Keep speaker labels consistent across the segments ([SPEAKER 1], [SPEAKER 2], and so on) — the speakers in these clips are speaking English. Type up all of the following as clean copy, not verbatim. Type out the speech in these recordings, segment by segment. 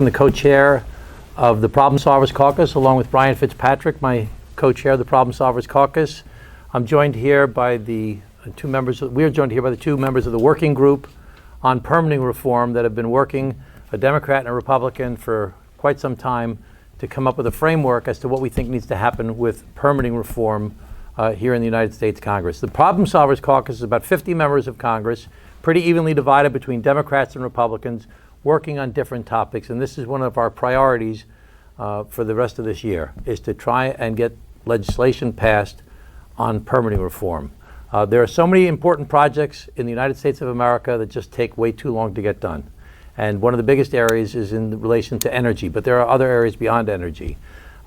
[SPEAKER 1] I'm the co-chair of the Problem Solvers Caucus, along with Brian Fitzpatrick, my co-chair of the Problem Solvers Caucus. I'm joined here by the two members of the working group on permitting reform that have been working, a Democrat and a Republican, for quite some time to come up with a framework as to what we think needs to happen with permitting reform here in the United States Congress. The Problem Solvers Caucus is about 50 members of Congress, pretty evenly divided between Democrats and Republicans, working on different topics. And this is one of our priorities for the rest of this year, is to try and get legislation passed on permitting reform. There are so many important projects in the United States of America that just take way too long to get done. And one of the biggest areas is in relation to energy, but there are other areas beyond energy.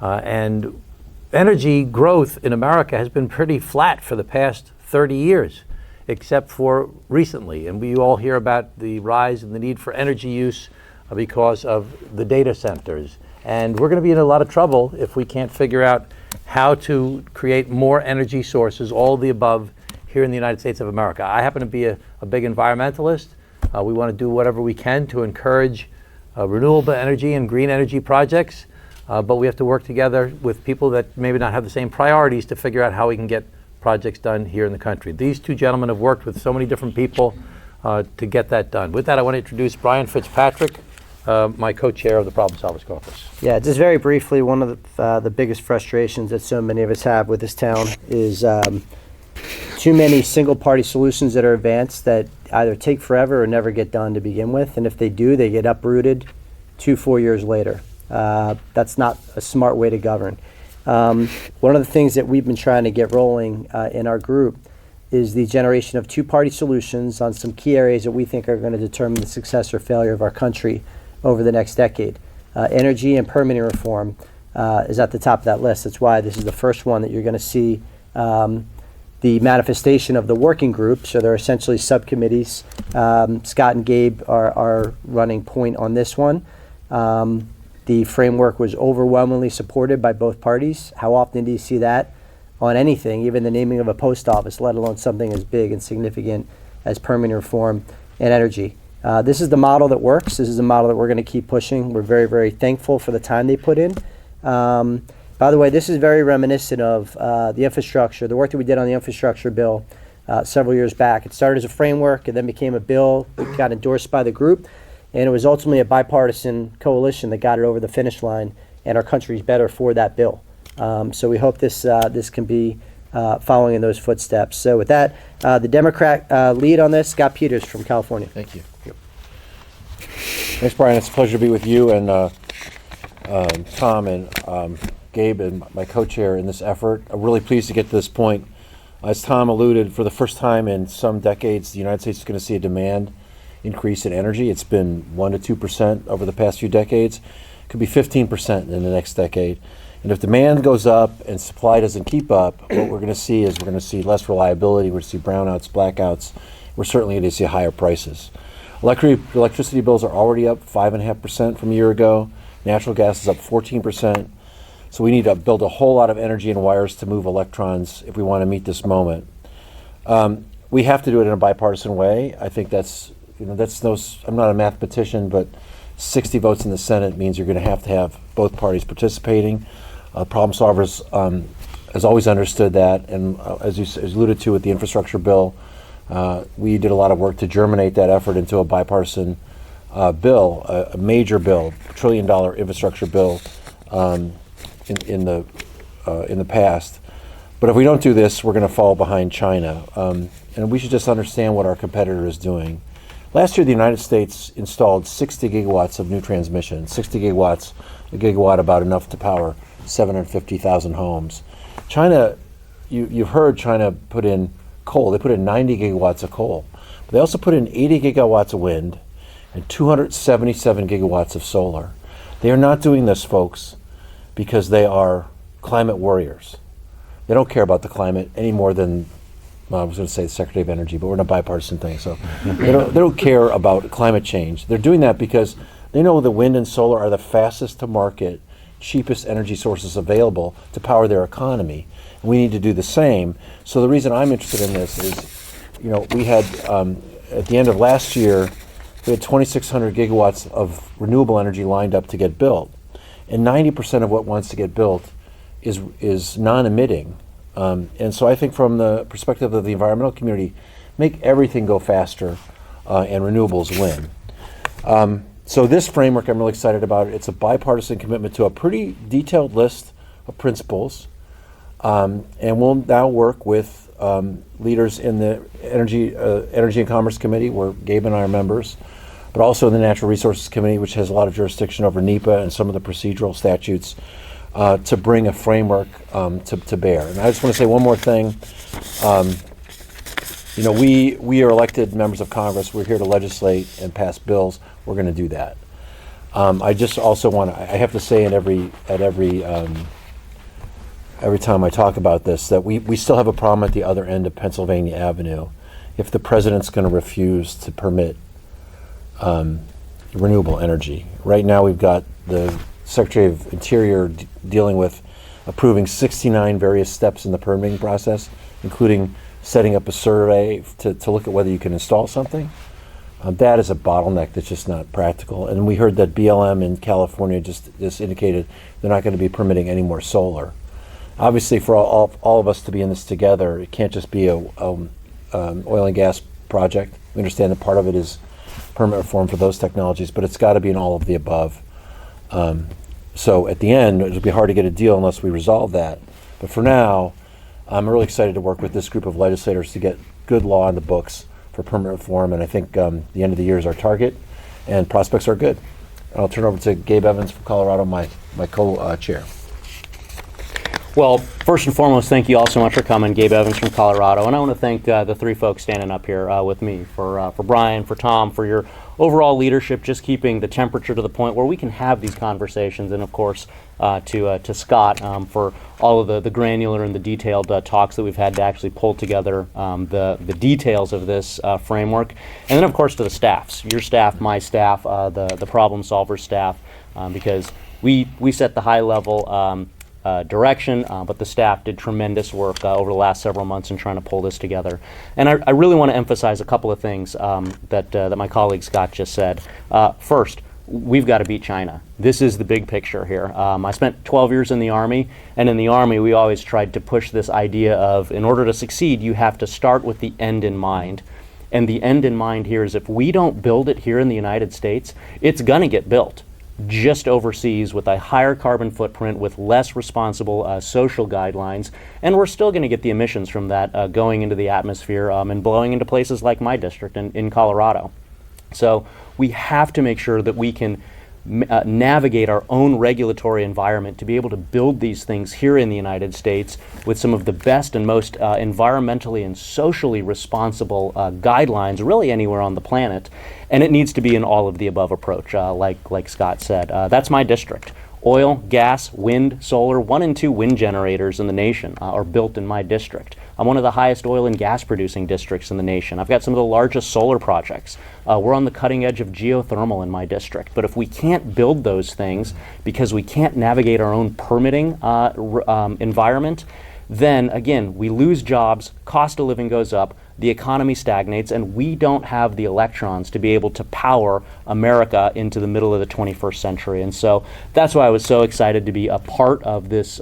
[SPEAKER 1] And energy growth in America has been pretty flat for the past 30 years, except for recently. And we all hear about the rise in the need for energy use because of the data centers. And we're going to be in a lot of trouble if we can't figure out how to create more energy sources, all of the above, here in the United States of America. I happen to be a big environmentalist. We want to do whatever we can to encourage renewable energy and green energy projects, but we have to work together with people that maybe not have the same priorities to figure out how we can get projects done here in the country. These two gentlemen have worked with so many different people to get that done. With that, I want to introduce Brian Fitzpatrick, my co-chair of the Problem Solvers Caucus.
[SPEAKER 2] Yeah, just very briefly, one of the biggest frustrations that so many of us have with this town is too many single-party solutions that are advanced that either take forever or never get done to begin with, and if they do, they get uprooted 2-4 years later. That's not a smart way to govern. One of the things that we've been trying to get rolling in our group is the generation of two-party solutions on some key areas that we think are going to determine the success or failure of our country over the next decade. Energy and permitting reform is at the top of that list. That's why this is the first one that you're going to see the manifestation of the working group. So they're essentially subcommittees. Scott and Gabe are running point on this one. The framework was overwhelmingly supported by both parties. How often do you see that on anything, even the naming of a post office, let alone something as big and significant as permitting reform and energy? This is the model that works. This is the model that we're going to keep pushing. We're very, very thankful for the time they put in. By the way, this is very reminiscent of the infrastructure, the work that we did on the infrastructure bill several years back. It started as a framework and then became a bill. It got endorsed by the group. And it was ultimately a bipartisan coalition that got it over the finish line, and our country's better for that bill. So we hope this can be following in those footsteps. So with that, the Democrat lead on this, Scott Peters from California.
[SPEAKER 3] Thank you. Thanks, Brian. It's a pleasure to be with you and Tom and Gabe and my co-chair in this effort. I'm really pleased to get to this point. As Tom alluded, for the first time in some decades, the United States is going to see a demand increase in energy. It's been 1% to 2% over the past few decades. It could be 15% in the next decade. And if demand goes up and supply doesn't keep up, what we're going to see is less reliability. We're going to see brownouts, blackouts. We're certainly going to see higher prices. Electricity bills are already up 5.5% from a year ago. Natural gas is up 14%. So we need to build a whole lot of energy and wires to move electrons if we want to meet this moment. We have to do it in a bipartisan way. I think I'm not a mathematician, but 60 votes in the Senate means you're going to have both parties participating. Problem Solvers has always understood that, and as you alluded to with the infrastructure bill, we did a lot of work to germinate that effort into a bipartisan bill, a major bill, $1 trillion infrastructure bill in the past. But if we don't do this, we're going to fall behind China, and we should just understand what our competitor is doing. Last year, the United States installed 60 gigawatts of new transmission. 60 gigawatts, a gigawatt about enough to power 750,000 homes. China, you've heard China put in coal. They put in 90 gigawatts of coal. But they also put in 80 gigawatts of wind and 277 gigawatts of solar. They are not doing this, folks, because they are climate warriors. They don't care about the climate any more than I was going to say the Secretary of Energy, but we're in a bipartisan thing, so they don't care about climate change. They're doing that because they know the wind and solar are the fastest to market, cheapest energy sources available to power their economy. And we need to do the same. So the reason I'm interested in this is, we had at the end of last year, we had 2,600 gigawatts of renewable energy lined up to get built. And 90% of what wants to get built is non-emitting. And so I think from the perspective of the environmental community, make everything go faster and renewables win. So this framework, I'm really excited about it. It's a bipartisan commitment to a pretty detailed list of principles. And we'll now work with leaders in the Energy and Commerce Committee, where Gabe and I are members, but also in the Natural Resources Committee, which has a lot of jurisdiction over NEPA and some of the procedural statutes, to bring a framework to bear. And I just want to say one more thing. We are elected members of Congress. We're here to legislate and pass bills. We're going to do that. I just also want to, I have to say every time I talk about this, that we still have a problem at the other end of Pennsylvania Avenue if the president's going to refuse to permit renewable energy. Right now we've got the Secretary of Interior dealing with approving 69 various steps in the permitting process, including setting up a survey to look at whether you can install something. That is a bottleneck that's just not practical. And we heard that BLM in California just indicated they're not going to be permitting any more solar. Obviously, for all of us to be in this together, it can't just be a oil and gas project. We understand that part of it is permit reform for those technologies, but it's got to be an all of the above. So at the end, it'll be hard to get a deal unless we resolve that. But for now, I'm really excited to work with this group of legislators to get good law in the books for permit reform, and I think the end of the year is our target, and prospects are good. I'll turn over to Gabe Evans from Colorado, my co-chair.
[SPEAKER 4] Well, first and foremost, thank you all so much for coming. Gabe Evans from Colorado, and I want to thank the three folks standing up here with me, for Brian, for Tom, for your overall leadership, just keeping the temperature to the point where we can have these conversations, and of course to Scott for all of the granular and the detailed talks that we've had to actually pull together the details of this framework, and then of course to the staffs, your staff, my staff, the problem solver staff, because we set the high level direction, but the staff did tremendous work over the last several months in trying to pull this together. And I really want to emphasize a couple of things that my colleague Scott just said. First, we've got to beat China. This is the big picture here. I spent 12 years in the Army, and in the Army we always tried to push this idea of, in order to succeed, you have to start with the end in mind. And the end in mind here is if we don't build it here in the United States, it's going to get built just overseas with a higher carbon footprint, with less responsible social guidelines, and we're still going to get the emissions from that going into the atmosphere and blowing into places like my district in Colorado. So we have to make sure that we can navigate our own regulatory environment to be able to build these things here in the United States with some of the best and most environmentally and socially responsible guidelines really anywhere on the planet. And it needs to be an all of the above approach, like Scott said. That's my district. Oil, gas, wind, solar, 1 and 2 wind generators in the nation are built in my district. I'm one of the highest oil and gas producing districts in the nation. I've got some of the largest solar projects. We're on the cutting edge of geothermal in my district. But if we can't build those things because we can't navigate our own permitting environment, then again, we lose jobs, cost of living goes up, the economy stagnates, and we don't have the electrons to be able to power America into the middle of the 21st century. And so that's why I was so excited to be a part of this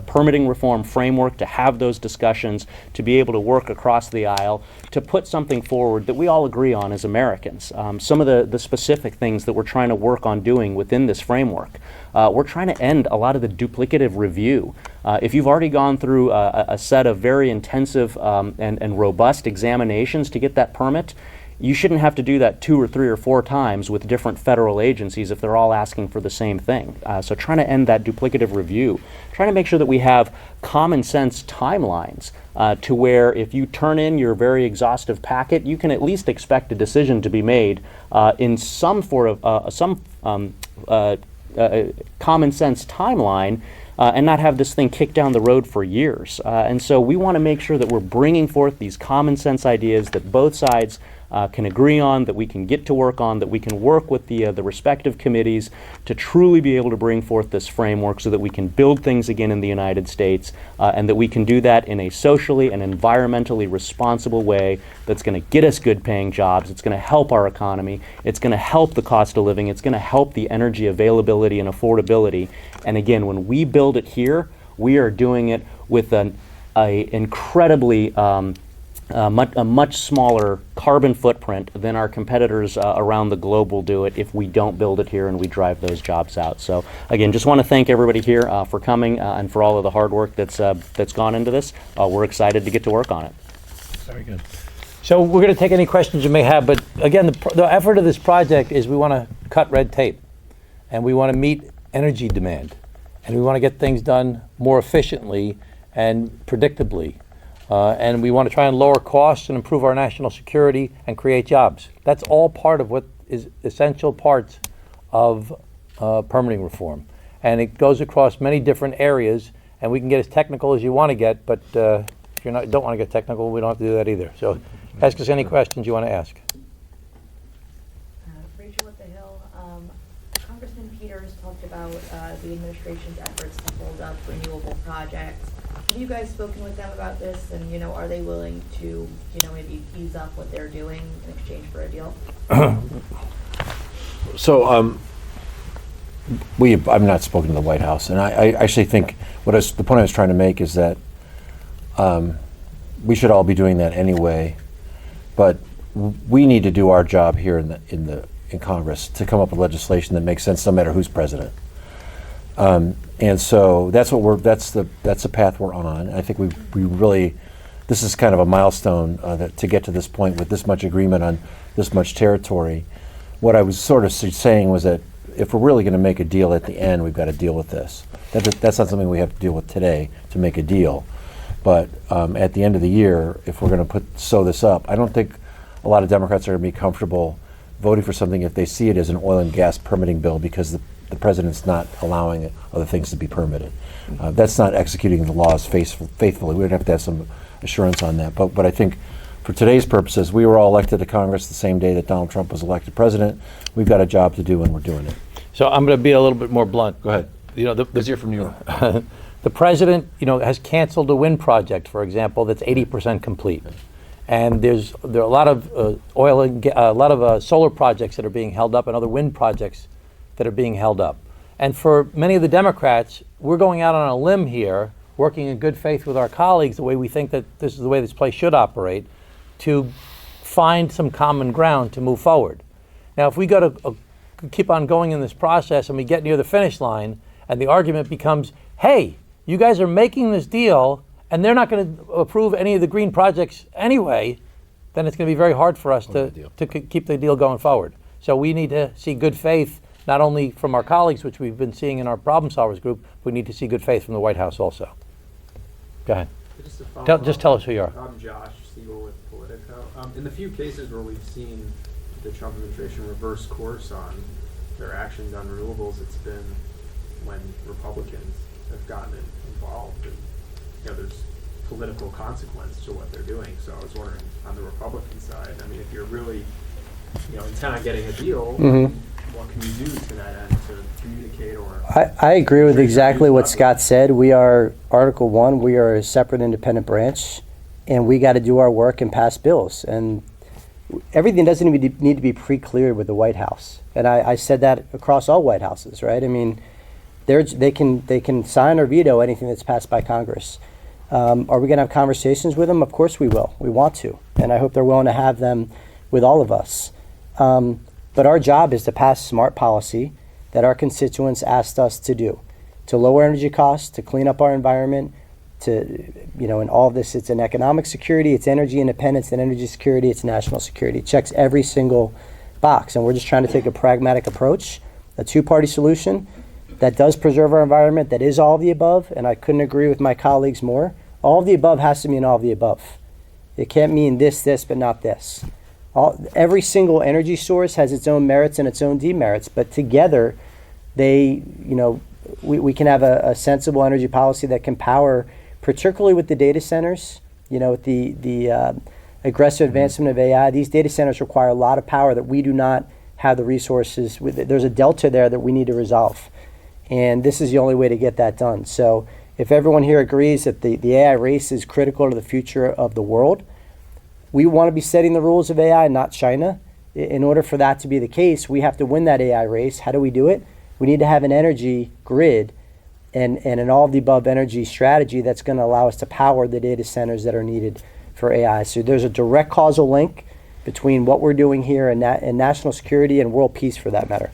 [SPEAKER 4] permitting reform framework, to have those discussions, to be able to work across the aisle, to put something forward that we all agree on as Americans. Some of the specific things that we're trying to work on doing within this framework. We're trying to end a lot of the duplicative review. If you've already gone through a set of very intensive and robust examinations to get that permit, you shouldn't have to do that 2 or 3 or 4 times with different federal agencies if they're all asking for the same thing. So trying to end that duplicative review, trying to make sure that we have common sense timelines to where if you turn in your very exhaustive packet, you can at least expect a decision to be made in some sort of common sense timeline, and not have this thing kicked down the road for years. And so we want to make sure that we're bringing forth these common sense ideas that both sides can agree on, that we can get to work on, that we can work with the respective committees to truly be able to bring forth this framework so that we can build things again in the United States, and that we can do that in a socially and environmentally responsible way that's going to get us good paying jobs, it's going to help our economy, it's going to help the cost of living, it's going to help the energy availability and affordability. And again, when we build it here, we are doing it with a incredibly a much smaller carbon footprint than our competitors around the globe will do it if we don't build it here and we drive those jobs out. So again, just want to thank everybody here for coming and for all of the hard work that's gone into this. We're excited to get to work on it.
[SPEAKER 1] Very good. So we're going to take any questions you may have, but again, the effort of this project is we want to cut red tape, and we want to meet energy demand, and we want to get things done more efficiently and predictably. And we want to try and lower costs and improve our national security and create jobs. That's all part of what is essential parts of permitting reform. And it goes across many different areas, and we can get as technical as you want to get, but if you don't want to get technical, we don't have to do that either. So ask us any questions you want to ask.
[SPEAKER 5] Rachel at the Hill. Congressman Peters talked about the administration's efforts to hold up renewable projects. Have you guys spoken with them about this, and are they willing to maybe ease up what they're doing in exchange for a deal?
[SPEAKER 3] So I've not spoken to the White House, and I actually think the point I was trying to make is that we should all be doing that anyway, but we need to do our job here in Congress to come up with legislation that makes sense no matter who's president. And so that's the path we're on. I think we really, this is kind of a milestone to get to this point with this much agreement on this much territory. What I was sort of saying was that if we're really going to make a deal at the end, we've got to deal with this. That's not something we have to deal with today to make a deal. But at the end of the year, if we're going to sew this up, I don't think a lot of Democrats are going to be comfortable voting for something if they see it as an oil and gas permitting bill because the president's not allowing other things to be permitted. That's not executing the laws faithfully. We would have to have some assurance on that. But I think for today's purposes, we were all elected to Congress the same day that Donald Trump was elected president. We've got a job to do, and we're doing it.
[SPEAKER 1] So I'm going to be a little bit more blunt.
[SPEAKER 3] Go ahead. Let's hear from New York.
[SPEAKER 1] The president, has canceled a wind project, for example, that's 80% complete. And there are a lot of solar projects that are being held up, and other wind projects that are being held up. And for many of the Democrats, we're going out on a limb here, working in good faith with our colleagues, the way we think that this is the way this place should operate, to find some common ground to move forward. Now, if we keep on going in this process and we get near the finish line, and the argument becomes, hey, you guys are making this deal, and they're not going to approve any of the green projects anyway, then it's going to be very hard for us to keep the deal going forward. So we need to see good faith, not only from our colleagues, which we've been seeing in our problem solvers group, we need to see good faith from the White House also. Go ahead. Just tell us who you are.
[SPEAKER 6] I'm Josh Siegel with Politico. In the few cases where we've seen the Trump administration reverse course on their actions on renewables, it's been when Republicans have gotten involved, and there's political consequence to what they're doing. So I was wondering, on the Republican side, if you're really intent on getting a deal, what can you do to that end to communicate or?
[SPEAKER 2] I agree with exactly what Scott said. We are Article 1, we are a separate independent branch, and we got to do our work and pass bills. And everything doesn't even need to be pre-cleared with the White House. And I said that across all White Houses, right? They can sign or veto anything that's passed by Congress. Are we going to have conversations with them? Of course we will. We want to. And I hope they're willing to have them with all of us. But our job is to pass smart policy that our constituents asked us to do, to lower energy costs, to clean up our environment, in all of this, it's an economic security, it's energy independence, and energy security, it's national security. It checks every single box. And we're just trying to take a pragmatic approach, a two-party solution that does preserve our environment, that is all of the above. And I couldn't agree with my colleagues more. All of the above has to mean all of the above. It can't mean this, but not this. Every single energy source has its own merits and its own demerits, but together we can have a sensible energy policy that can power, particularly with the data centers, with the aggressive advancement of AI, these data centers require a lot of power that we do not have the resources. There's a delta there that we need to resolve. And this is the only way to get that done. So if everyone here agrees that the AI race is critical to the future of the world, we want to be setting the rules of AI, not China. In order for that to be the case, we have to win that AI race. How do we do it? We need to have an energy grid and an all-of-the-above energy strategy that's going to allow us to power the data centers that are needed for AI. So there's a direct causal link between what we're doing here and national security and world peace, for that matter.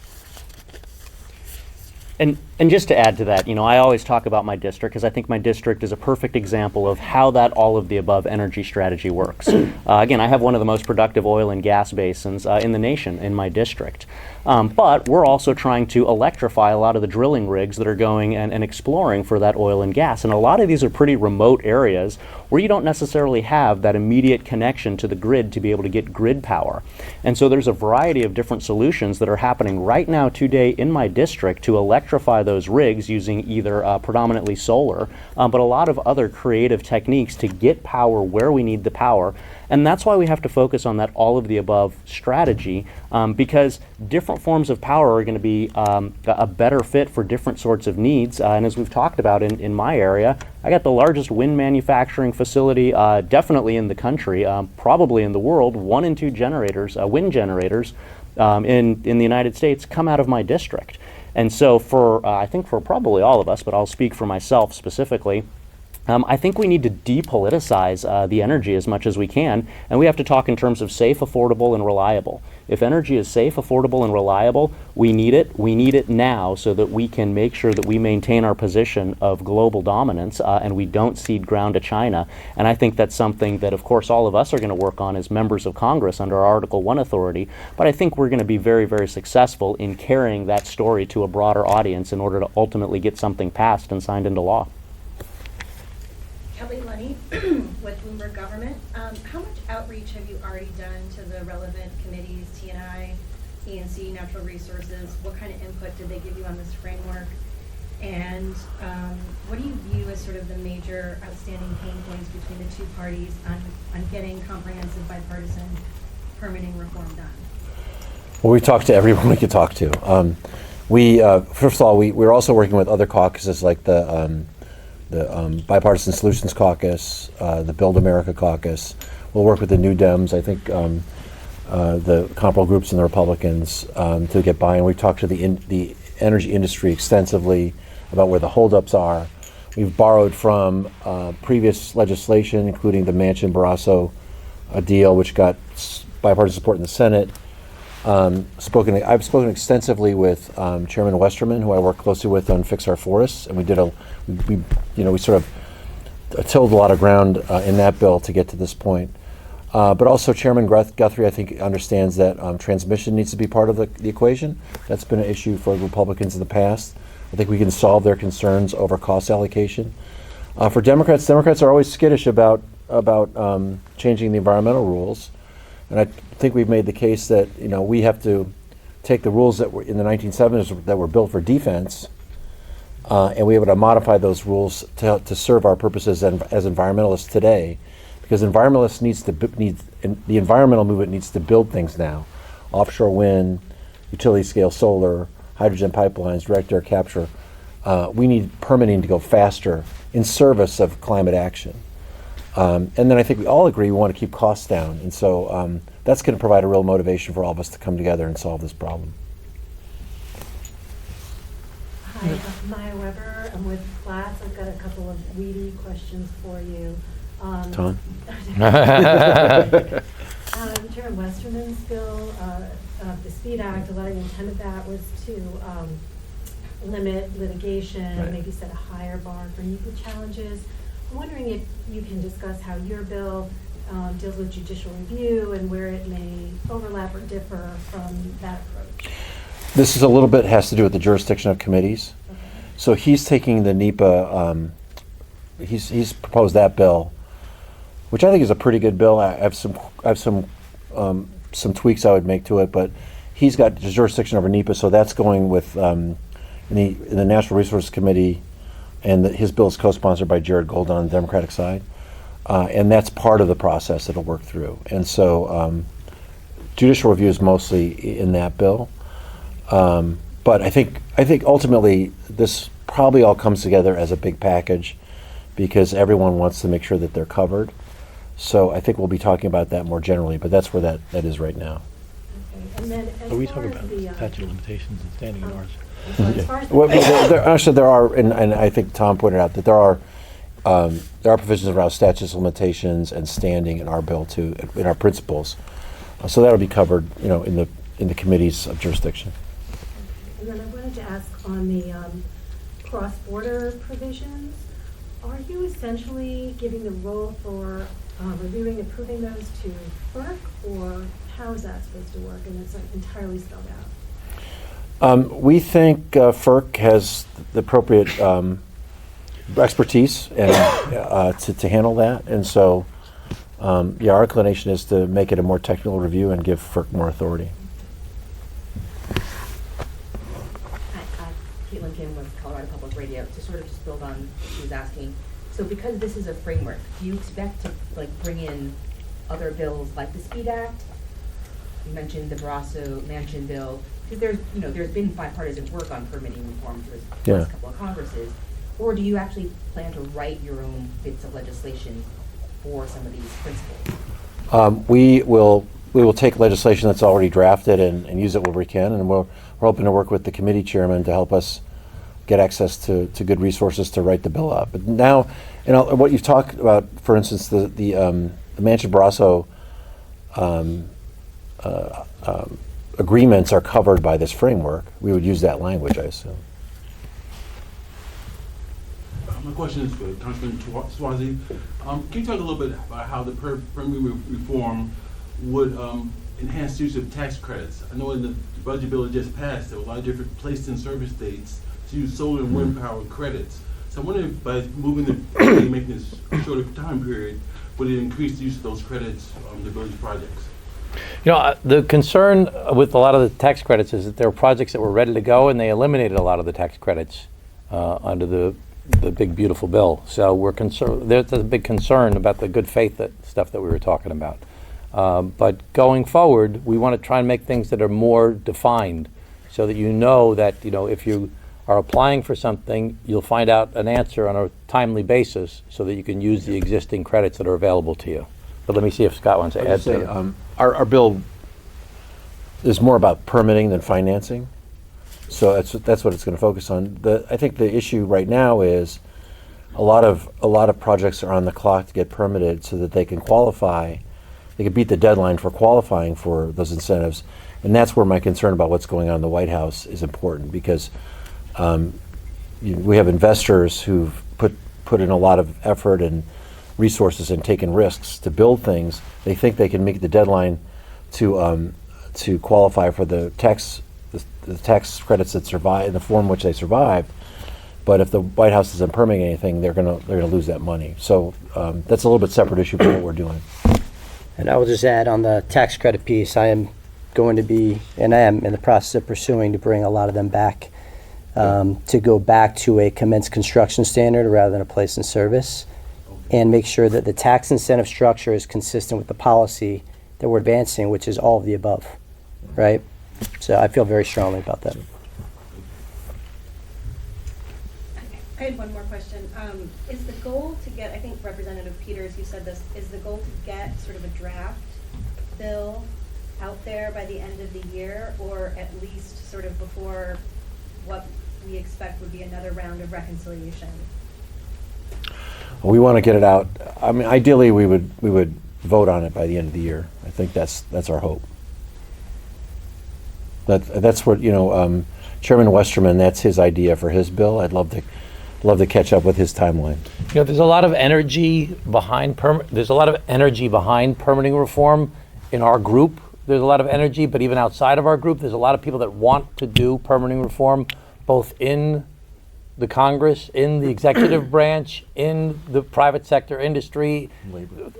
[SPEAKER 4] And just to add to that, I always talk about my district because I think my district is a perfect example of how that all of the above energy strategy works. Again, I have one of the most productive oil and gas basins in the nation in my district. But we're also trying to electrify a lot of the drilling rigs that are going and exploring for that oil and gas. And a lot of these are pretty remote areas where you don't necessarily have that immediate connection to the grid to be able to get grid power. And so there's a variety of different solutions that are happening right now today in my district to electrify those rigs using either predominantly solar, but a lot of other creative techniques to get power where we need the power. And that's why we have to focus on that all of the above strategy, because different forms of power are going to be a better fit for different sorts of needs. And as we've talked about in my area, I got the largest wind manufacturing facility definitely in the country, probably in the world. 1 and 2 generators, wind generators in the United States come out of my district. And so I think for probably all of us, but I'll speak for myself specifically, I think we need to depoliticize the energy as much as we can, and we have to talk in terms of safe, affordable, and reliable. If energy is safe, affordable, and reliable, we need it. We need it now so that we can make sure that we maintain our position of global dominance and we don't cede ground to China. And I think that's something that, of course, all of us are going to work on as members of Congress under our Article 1 authority. But I think we're going to be very, very successful in carrying that story to a broader audience in order to ultimately get something passed and signed into law.
[SPEAKER 7] Kelly Lunny with Bloomberg Government. How much outreach have you already done to the relevant committees, TNI, ENC, Natural Resources? What kind of input did they give you on this framework? And what do you view as sort of the major outstanding pain points between the two parties on getting comprehensive bipartisan permitting reform done?
[SPEAKER 3] Well, we talked to everyone we could talk to. First of all, we're also working with other caucuses like the Bipartisan Solutions Caucus, the Build America Caucus. We'll work with the New Dems, I think the comparable groups and the Republicans to get buy-in. We've talked to the energy industry extensively about where the holdups are. We've borrowed from previous legislation, including the Manchin-Barrasso deal, which got bipartisan support in the Senate. I've spoken extensively with Chairman Westerman, who I work closely with on Fix Our Forests, and we sort of tilled a lot of ground in that bill to get to this point. But also Chairman Guthrie, I think, understands that transmission needs to be part of the equation. That's been an issue for Republicans in the past. I think we can solve their concerns over cost allocation. For Democrats are always skittish about changing the environmental rules. And I think we've made the case that we have to take the rules that were in the 1970s that were built for defense, and we have to modify those rules to serve our purposes as environmentalists today, because the environmental movement needs to build things now: offshore wind, utility scale solar, hydrogen pipelines, direct air capture. We need permitting to go faster in service of climate action. And then I think we all agree we want to keep costs down. And so that's going to provide a real motivation for all of us to come together and solve this problem.
[SPEAKER 8] Hi, I'm Maya Weber. I'm with Platts. I've got a couple of weedy questions for you.
[SPEAKER 3] Tom?
[SPEAKER 8] Chairman Westerman's bill, the SPEED Act, a lot of the intent of that was to limit litigation,
[SPEAKER 3] Right.
[SPEAKER 8] maybe set a higher bar for NEPA challenges. I'm wondering if you can discuss how your bill deals with judicial review and where it may overlap or differ from that approach.
[SPEAKER 3] This is a little bit has to do with the jurisdiction of committees.
[SPEAKER 8] Okay.
[SPEAKER 3] So he's taking the NEPA, he's proposed that bill, which I think is a pretty good bill. I have some tweaks I would make to it, but he's got the jurisdiction over NEPA, so that's going with in the Natural Resources Committee, and his bill is co-sponsored by Jared Golden on the Democratic side. and that's part of the process that'll work through. And so judicial review is mostly in that bill. But I think ultimately this probably all comes together as a big package because everyone wants to make sure that they're covered. So I think we'll be talking about that more generally, but that's where that is right now.
[SPEAKER 8] Okay. And then as
[SPEAKER 1] Are we
[SPEAKER 8] far
[SPEAKER 1] talking
[SPEAKER 8] as
[SPEAKER 1] about
[SPEAKER 8] the,
[SPEAKER 1] statute of limitations and standing in ours?
[SPEAKER 8] as far as the-
[SPEAKER 3] Actually, there are, and I think Tom pointed out that there are provisions around statutes of limitations and standing in our bill too, in our principles. So that'll be covered, in the committee's jurisdiction.
[SPEAKER 8] And then I wanted to ask on the cross-border provisions, are you essentially giving the role for reviewing and approving those to FERC, or how is that supposed to work? And it's like entirely spelled out.
[SPEAKER 3] We think FERC has the appropriate expertise and to handle that, and so our inclination is to make it a more technical review and give FERC more authority.
[SPEAKER 9] Caitlin Kim with Colorado Public Radio. To sort of just build on what she was asking, so because this is a framework, do you expect to bring in other bills like the SPEED Act? You mentioned the Barrasso Manchin bill, because there's been bipartisan work on permitting reform for the last couple of Congresses. Or do you actually plan to write your own bits of legislation for some of these principles?
[SPEAKER 3] We will take legislation that's already drafted and use it where we can, and we're hoping to work with the committee chairman to help us get access to good resources to write the bill up. But now, what you've talked about, for instance, the Manchin-Barrasso agreements are covered by this framework. We would use that language, I assume.
[SPEAKER 10] My question is for Congressman Swazi. Can you talk a little bit about how the permitting reform would enhance use of tax credits? I know in the budget bill that just passed, there were a lot of different placed in service dates to use solar and wind power credits. So I wonder if by moving making this a shorter time period, would it increase the use of those credits on the village projects?
[SPEAKER 1] The concern with a lot of the tax credits is that there were projects that were ready to go and they eliminated a lot of the tax credits under the big beautiful bill. So we're concerned. There's a big concern about the good faith stuff that we were talking about. But going forward, we want to try and make things that are more defined, so that that if you are applying for something, you'll find out an answer on a timely basis, so that you can use the existing credits that are available to you. But let me see if Scott wants to add to it.
[SPEAKER 3] Our bill is more about permitting than financing. So that's what it's going to focus on. I think the issue right now is a lot of projects are on the clock to get permitted so that they can qualify. They can beat the deadline for qualifying for those incentives, and that's where my concern about what's going on in the White House is important, because we have investors who've put in a lot of effort and resources and taken risks to build things. They think they can meet the deadline to qualify for the tax credits that survive in the form in which they survived. But if the White House isn't permitting anything, they're gonna lose that money. So that's a little bit separate issue from what we're doing.
[SPEAKER 2] And I will just add on the tax credit piece, I am going to be, and I am in the process of pursuing to bring a lot of them back, to go back to a commenced construction standard rather than a place in service, and make sure that the tax incentive structure is consistent with the policy that we're advancing, which is all of the above, right? So I feel very strongly about that.
[SPEAKER 7] I had one more question. Is the goal to get, I think Representative Peters, you said this, is the goal to get sort of a draft bill out there by the end of the year, or at least sort of before what we expect would be another round of reconciliation?
[SPEAKER 3] We want to get it out. I mean, ideally, we would vote on it by the end of the year. I think that's our hope. That's what Chairman Westerman. That's his idea for his bill. I'd love to catch up with his timeline.
[SPEAKER 1] There's a lot of energy behind permitting reform in our group. There's a lot of energy, but even outside of our group, there's a lot of people that want to do permitting reform, both in the Congress, in the executive branch, in the private sector industry,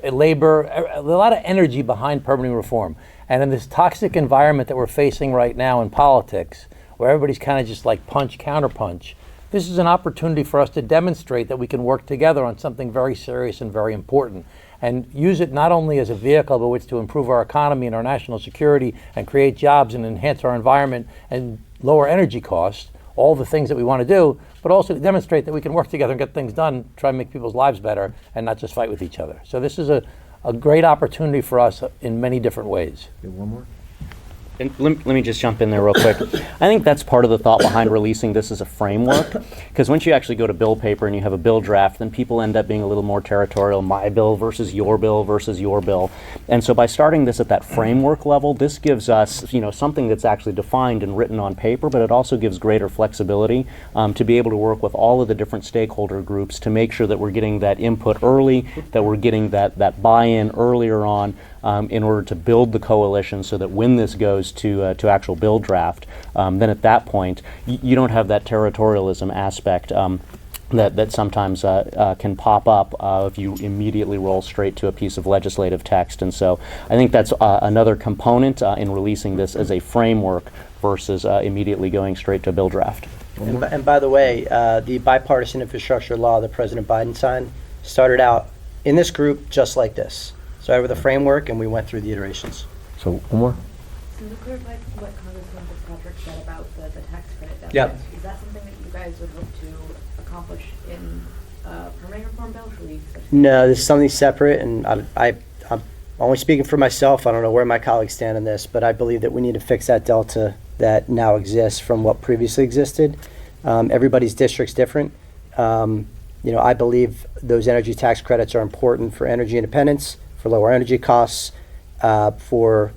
[SPEAKER 1] labor, a lot of energy behind permitting reform. And in this toxic environment that we're facing right now in politics, where everybody's kind of just like punch, counterpunch, This is an opportunity for us to demonstrate that we can work together on something very serious and very important, and use it not only as a vehicle by which to improve our economy and our national security and create jobs and enhance our environment and lower energy costs, all the things that we want to do, but also to demonstrate that we can work together and get things done, try and make people's lives better and not just fight with each other. So this is a great opportunity for us in many different ways.
[SPEAKER 3] Okay, one more?
[SPEAKER 4] And let me just jump in there real quick. I think that's part of the thought behind releasing this as a framework, because once you actually go to bill paper and you have a bill draft, then people end up being a little more territorial, my bill versus your bill versus your bill. And so by starting this at that framework level, this gives us, something that's actually defined and written on paper, but it also gives greater flexibility to be able to work with all of the different stakeholder groups to make sure that we're getting that input early, that we're getting that buy-in earlier on, in order to build the coalition, so that when this goes to actual bill draft, then at that point you don't have that territorialism aspect that sometimes can pop up if you immediately roll straight to a piece of legislative text. And so I think that's another component in releasing this as a framework versus immediately going straight to a bill draft.
[SPEAKER 2] And by the way, the bipartisan infrastructure law that President Biden signed started out in this group just like this. So I have the framework, and we went through the iterations.
[SPEAKER 3] So, one more?
[SPEAKER 5] So to clarify what Congressman Fitzpatrick said about the tax credit deficit,
[SPEAKER 2] Yep.
[SPEAKER 5] is that something that you guys would hope to accomplish in a permanent reform bill? Should we?
[SPEAKER 2] No, this is something separate, and I'm only speaking for myself. I don't know where my colleagues stand on this, but I believe that we need to fix that delta that now exists from what previously existed. Everybody's district's different. I believe those energy tax credits are important for energy independence, for lower energy costs, for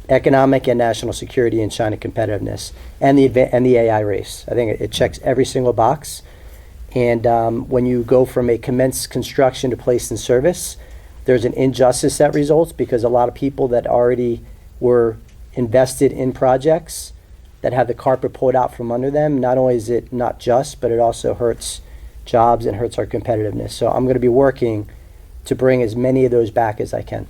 [SPEAKER 2] economic and national security and China competitiveness, and the AI race. I think it checks every single box. And when you go from a commenced construction to placed in service, there's an injustice that results, because a lot of people that already were invested in projects that have the carpet pulled out from under them, not only is it not just, but it also hurts jobs and hurts our competitiveness. So I'm going to be working to bring as many of those back as I can.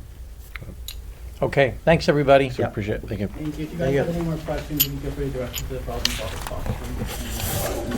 [SPEAKER 1] Okay, thanks everybody.
[SPEAKER 3] So appreciate it. Thank you.
[SPEAKER 11] Thank you. If you guys have any more questions, you can feel free to direct them to the problem office.